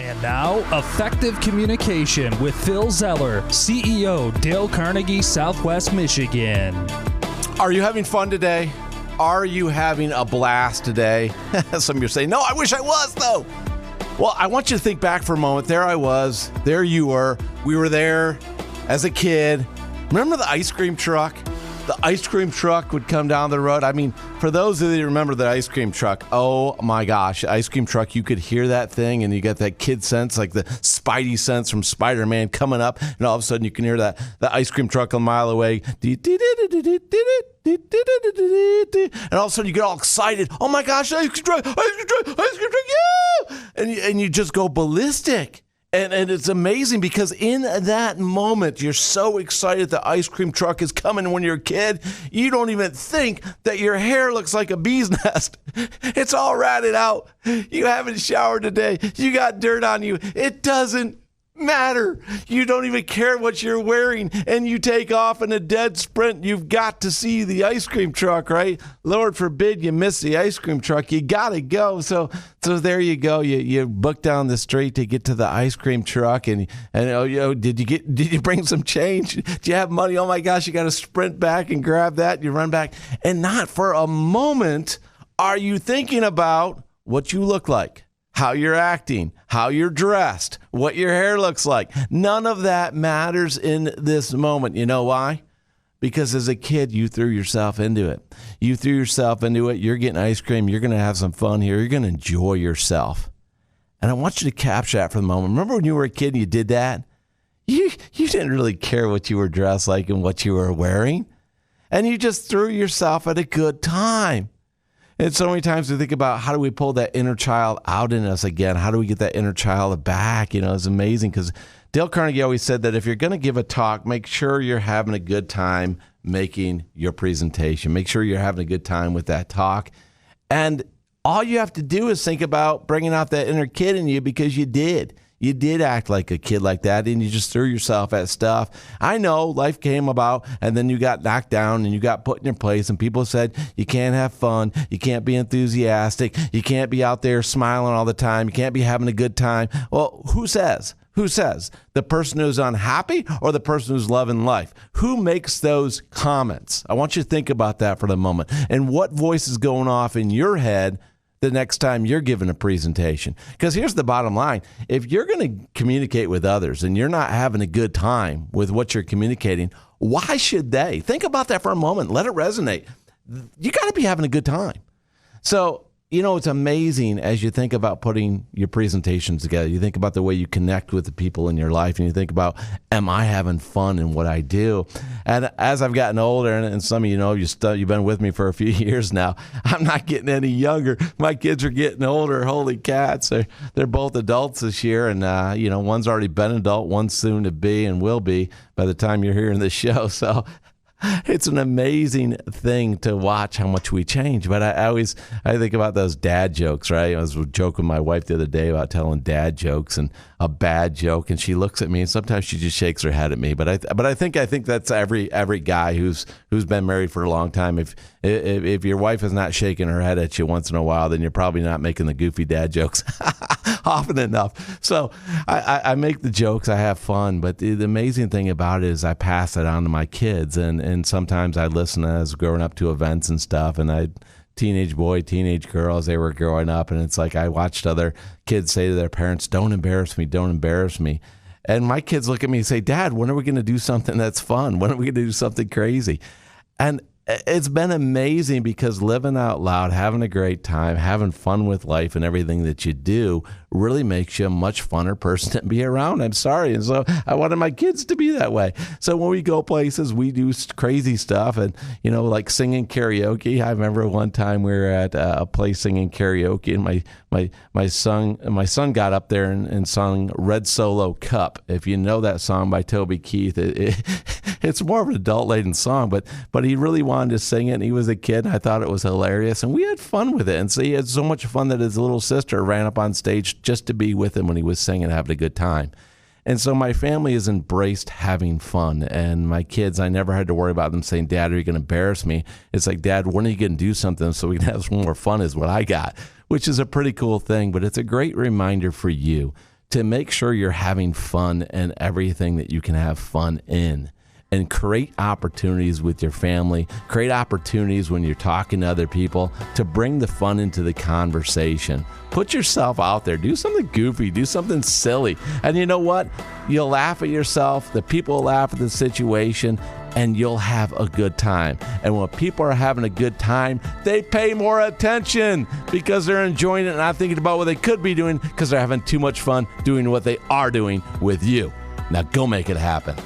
And now, Effective Communication with Phil Zeller, CEO, Dale Carnegie, Southwest Michigan. Are you having fun today? Are you having a blast today? Some of you are saying, no, I wish I was, though. Well, I want you to think back for a moment. There I was. There you were. We were there as a kid. Remember the ice cream truck? The ice cream truck would come down the road. I mean, for those of you who remember the ice cream truck, oh my gosh, the ice cream truck, you could hear that thing and you got that kid sense, like the Spidey sense from Spider-Man coming up, and all of a sudden you can hear the ice cream truck a mile away. And all of a sudden you get all excited. Oh my gosh, ice cream truck, yeah! And you just go ballistic. And it's amazing because in that moment, you're so excited the ice cream truck is coming. When you're a kid, you don't even think that your hair looks like a bee's nest. It's all ratted out. You haven't showered today. You got dirt on you. It doesn't matter. You don't even care what you're wearing, and you take off in a dead sprint. You've got to see the ice cream truck, right? Lord forbid you miss the ice cream truck. You got to go. So there you go. You book down the street to get to the ice cream truck, and did you bring some change? Do you have money? Oh my gosh, you got to sprint back and grab that. You run back, and not for a moment are you thinking about what you look like, how you're acting, how you're dressed, what your hair looks like. None of that matters in this moment. You know why? Because as a kid, you threw yourself into it. You threw yourself into it. You're getting ice cream. You're going to have some fun here. You're going to enjoy yourself. And I want you to capture that for the moment. Remember when you were a kid and you did that? You didn't really care what you were dressed like and what you were wearing. And you just threw yourself at a good time. And so many times we think about how do we pull that inner child out in us again? How do we get that inner child back? You know, it's amazing because Dale Carnegie always said that if you're going to give a talk, make sure you're having a good time making your presentation. Make sure you're having a good time with that talk. And all you have to do is think about bringing out that inner kid in you because you did. You did act like a kid like that, and you just threw yourself at stuff. I know life came about, and then you got knocked down, and you got put in your place, and people said you can't have fun, you can't be enthusiastic, you can't be out there smiling all the time, you can't be having a good time. Well, who says? Who says? The person who's unhappy or the person who's loving life? Who makes those comments? I want you to think about that for the moment. And what voice is going off in your head the next time you're giving a presentation? Because here's the bottom line. If you're going to communicate with others and you're not having a good time with what you're communicating, why should they? Think about that for a moment. Let it resonate. You got to be having a good time. So, you know, it's amazing as you think about putting your presentations together. You think about the way you connect with the people in your life, and you think about, am I having fun in what I do? And as I've gotten older, and some of you know, you've been with me for a few years now, I'm not getting any younger. My kids are getting older. Holy cats. They're both adults this year, and, one's already been an adult, one's soon to be and will be by the time you're hearing this show. So it's an amazing thing to watch how much we change. But I think about those dad jokes, right? I was joking with my wife the other day about telling dad jokes and a bad joke, and she looks at me, and sometimes she just shakes her head at me. But I think that's every guy who's been married for a long time. If your wife is not shaking her head at you once in a while, then you're probably not making the goofy dad jokes often enough. So I make the jokes, I have fun, but the amazing thing about it is I pass it on to my kids, and sometimes I listen as growing up to events and stuff, and teenage boy, teenage girl as they were growing up, and it's like I watched other kids say to their parents, don't embarrass me, don't embarrass me. And my kids look at me and say, Dad, when are we going to do something that's fun? When are we going to do something crazy? And it's been amazing because living out loud, having a great time, having fun with life and everything that you do really makes you a much funner person to be around. I'm sorry. And so I wanted my kids to be that way. So when we go places, we do crazy stuff and, like singing karaoke. I remember one time we were at a place singing karaoke, and my son got up there and sung Red Solo Cup. If you know that song by Toby Keith, it's more of an adult-laden song, but he really wanted to sing it, and he was a kid, and I thought it was hilarious, and we had fun with it. And so he had so much fun that his little sister ran up on stage just to be with him when he was singing and having a good time. And so my family has embraced having fun, and my kids, I never had to worry about them saying, Dad, are you going to embarrass me? It's like, Dad, when are you going to do something so we can have some more fun is what I got, which is a pretty cool thing, but it's a great reminder for you to make sure you're having fun and everything that you can have fun in. And create opportunities with your family, create opportunities when you're talking to other people to bring the fun into the conversation. Put yourself out there. Do something goofy. Do something silly. And you know what? You'll laugh at yourself. The people will laugh at the situation, and you'll have a good time. And when people are having a good time, they pay more attention because they're enjoying it and not thinking about what they could be doing because they're having too much fun doing what they are doing with you. Now go make it happen.